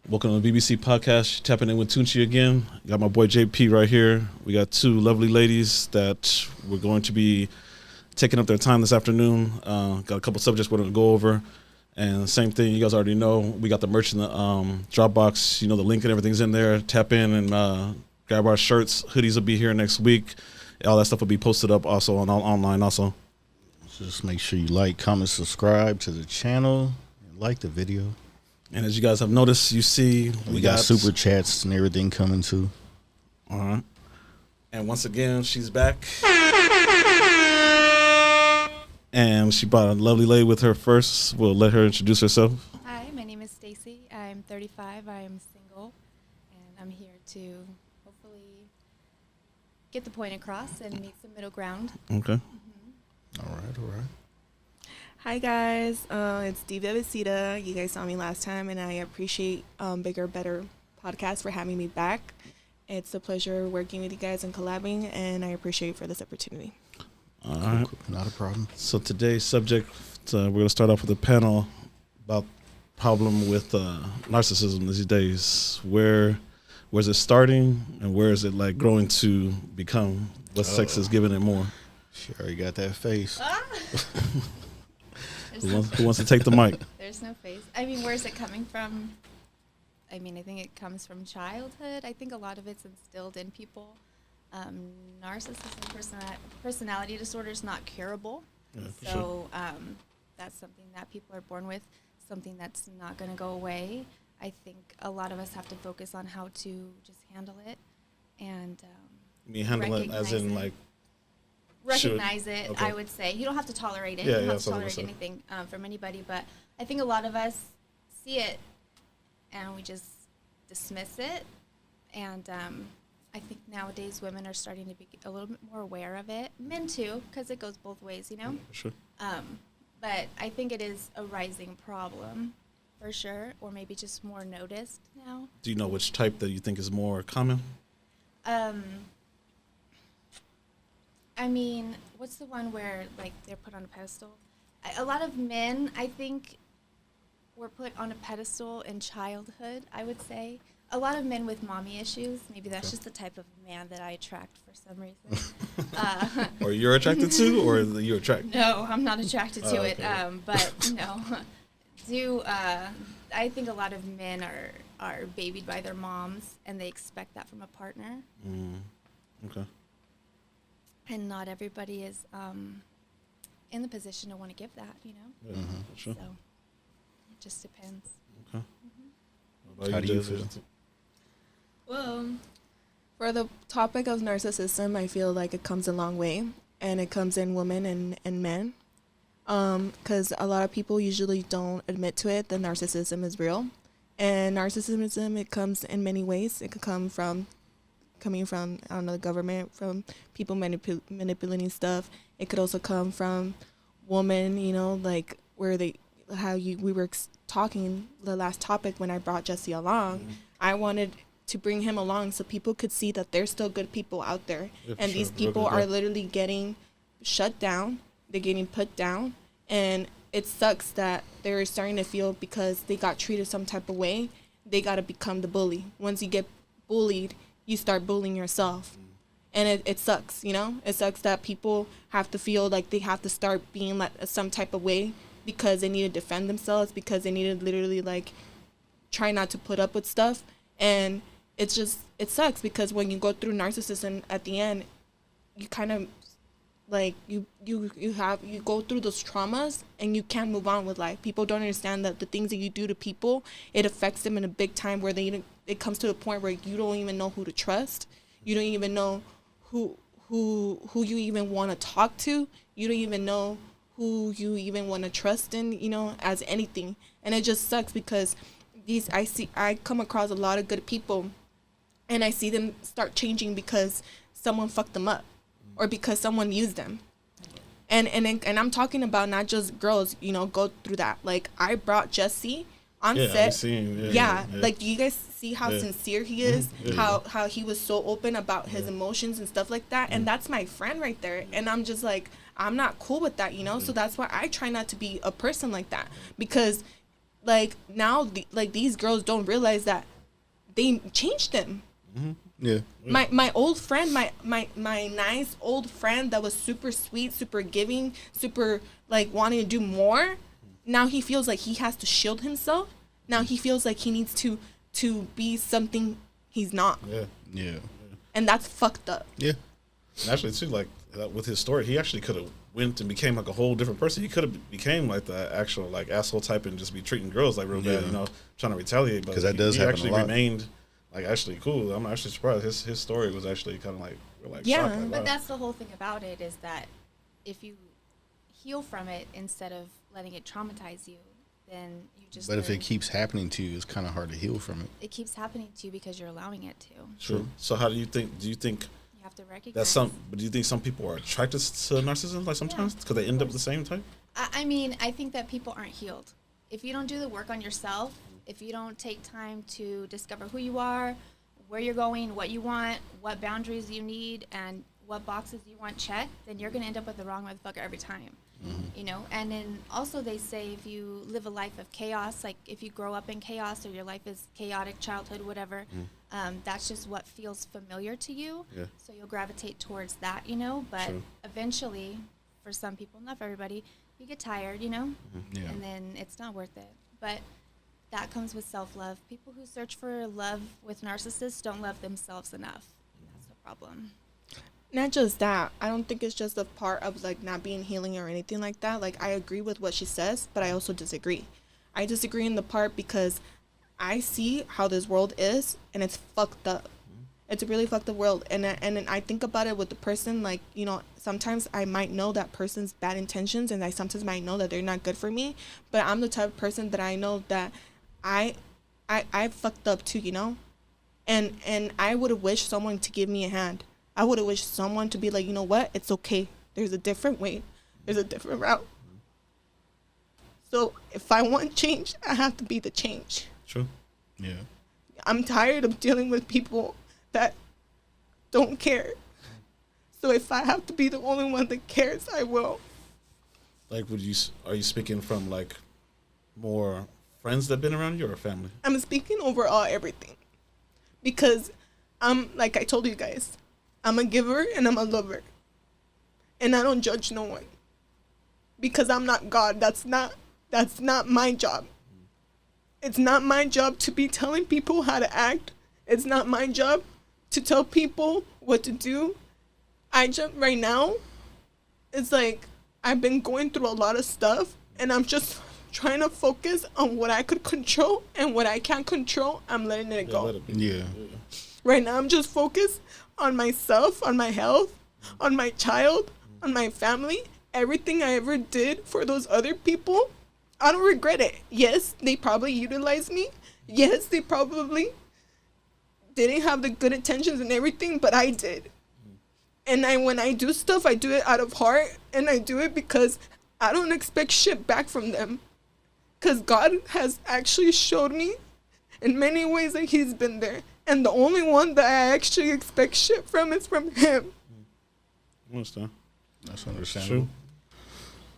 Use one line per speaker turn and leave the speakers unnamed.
Welcome to the BBC Podcast. Tapping in with Tunchi again. Got my boy JP right here. We got two lovely ladies that we're going to be taking up their time this afternoon. Got a couple subjects we're going to go over. And same thing, you guys already know, we got the merch in the Dropbox. You know, the link and everything's in there. Tap in and grab our shirts. Hoodies will be here next week. All that stuff will be posted up also on online also.
Just make sure you like, comment, subscribe to the channel, and like the video.
And as you guys have noticed, you see
we got super chats and everything coming too.
All right. And once again, she's back. And she brought a lovely lady with her first. We'll let her introduce herself.
Hi, my name is Stacy. I'm 35. I am single. And I'm here to hopefully get the point across and make some middle ground.
Okay.
Mm-hmm. All right.
Hi guys, it's BBCPODKAST. You guys saw me last time, and I appreciate Bigger Better Podcast for having me back. It's a pleasure working with you guys and collabing, and I appreciate for this opportunity.
All right,
not a problem.
So today's subject, we're going to start off with a panel about problem with narcissism these days. Where's it starting, and where is it like growing to become? What sex is giving it more?
She already got that face.
Who wants to take the mic?
There's no face. I mean, where's it coming from? I mean, I think it comes from childhood. I think a lot of it's instilled in people. Narcissism, personality disorder is not curable.
Yeah, for
so
sure.
That's something that people are born with, something that's not going to go away. I think a lot of us have to focus on how to just handle it. And
You mean handle it as in like...
Recognize it,
okay.
I would say. You don't have to tolerate it.
Yeah,
you don't have to
so
tolerate anything from anybody. But I think a lot of us see it and we just dismiss it. And I think nowadays women are starting to be a little bit more aware of it. Men too, because it goes both ways, you know?
Yeah, for sure.
But I think it is a rising problem for sure, or maybe just more noticed now.
Do you know which type that you think is more common?
I mean, what's the one where, like, they're put on a pedestal? A lot of men, I think, were put on a pedestal in childhood, I would say. A lot of men with mommy issues. Maybe that's just the type of man that I attract for some reason.
Or you're attracted to, or you're attracted?
No, I'm not attracted to it.
Okay.
But, no. I think a lot of men are babied by their moms, and they expect that from a partner.
Okay.
And not everybody is in the position to want to give that, you know?
Yeah, for sure.
So it just depends.
Okay.
How do you feel?
Well, for the topic of narcissism, I feel like it comes a long way, and it comes in women and men. Because a lot of people usually don't admit to it that narcissism is real. And narcissism, it comes in many ways. It could come from coming from, I don't know, the government, from people manipulating stuff. It could also come from women, you know, like where we were talking the last topic when I brought Jesse along. Mm-hmm. I wanted to bring him along so people could see that there's still good people out there. Yeah, and these people are literally getting shut down. They're getting put down. And it sucks that they're starting to feel because they got treated some type of way, they got to become the bully. Once you get bullied, you start bullying yourself. And it sucks, you know? It sucks that people have to feel like they have to start being like some type of way because they need to defend themselves, because they need to literally like try not to put up with stuff. And it sucks because when you go through narcissism at the end, you kind of like you go through those traumas and you can't move on with life. People don't understand that the things that you do to people, it affects them in a big time where it comes to a point where you don't even know who to trust. You don't even know who you even want to talk to. You don't even know who you even want to trust in, you know, as anything. And it just sucks because I come across a lot of good people and I see them start changing because someone fucked them up or because someone used them. And I'm talking about not just girls, you know, go through that. Like, I brought Jesse on set. Yeah. Like, do you guys see how sincere he is? How he was so open about his emotions and stuff like that? And that's my friend right there. And I'm just like, I'm not cool with that, you know? So that's why I try not to be a person like that. Because like now these girls don't realize that they changed them.
Yeah.
My old friend, my nice old friend that was super sweet, super giving, super like wanting to do more, now he feels like he has to shield himself. Now he feels like he needs to be something he's not.
Yeah.
And that's fucked up.
Yeah.
And actually, too, like with his story, he actually could have went and became like a whole different person. He could have became like the actual like asshole type and just be treating girls like real bad, you know, trying to retaliate. But
'Cause that does
he
happen
actually
a lot.
remained like actually cool. I'm actually surprised. His story was actually kind of like we're like shocked. Like,
But
wow.
that's the whole thing about it is that if you heal from it instead of letting it traumatize you, then you just.
But if
learn.
it keeps happening to you, it's kind of hard to heal from it.
It keeps happening to you because you're allowing it to.
True. So how do you think? Do you think
You have to recognize.
that's some? But do you think some people are attracted to narcissism like sometimes because they end up the same type?
I mean, I think that people aren't healed. If you don't do the work on yourself, if you don't take time to discover who you are, where you're going, what you want, what boundaries you need, and what boxes you want checked, then you're going to end up with the wrong motherfucker every time. You know, and then also they say if you live a life of chaos, like if you grow up in chaos or your life is chaotic, childhood, whatever, that's just what feels familiar to you.
Yeah.
So you'll gravitate towards that, you know, but
True.
eventually, for some people, not for everybody, you get tired, you know,
Yeah.
and then it's not worth it. But that comes with self-love. People who search for love with narcissists don't love themselves enough. That's the problem.
Not just that. I don't think it's just a part of like not being healing or anything like that. Like I agree with what she says, but I also disagree. I disagree in the part because I see how this world is and it's fucked up. It's a really fucked up world. And I think about it with the person, like, you know, sometimes I might know that person's bad intentions and I sometimes might know that they're not good for me. But I'm the type of person that I know that I fucked up too, you know? And I would have wished someone to give me a hand. I would have wished someone to be like, you know what? It's okay. There's a different way. There's a different route. So if I want change, I have to be the change.
True.
Yeah.
I'm tired of dealing with people that don't care. So if I have to be the only one that cares, I will.
Like, are you speaking from like more friends that been around you or family?
I'm speaking overall everything. Because like I told you guys, I'm a giver and I'm a lover. And I don't judge no one. Because I'm not God. That's not my job. It's not my job to be telling people how to act. It's not my job to tell people what to do. Right now, it's like I've been going through a lot of stuff and I'm just trying to focus on what I could control, and what I can't control, I'm letting it go.
Let it be.
Yeah.
Right now, I'm just focused on myself, on my health, on my child, on my family. Everything I ever did for those other people, I don't regret it. Yes, they probably utilized me. Yes, they probably didn't have the good intentions and everything, but I did. And when I do stuff, I do it out of heart, and I do it because I don't expect shit back from them. Because God has actually showed me in many ways that He's been there. And the only one that I actually expect shit from is from Him.
I understand.
That's understandable.
True.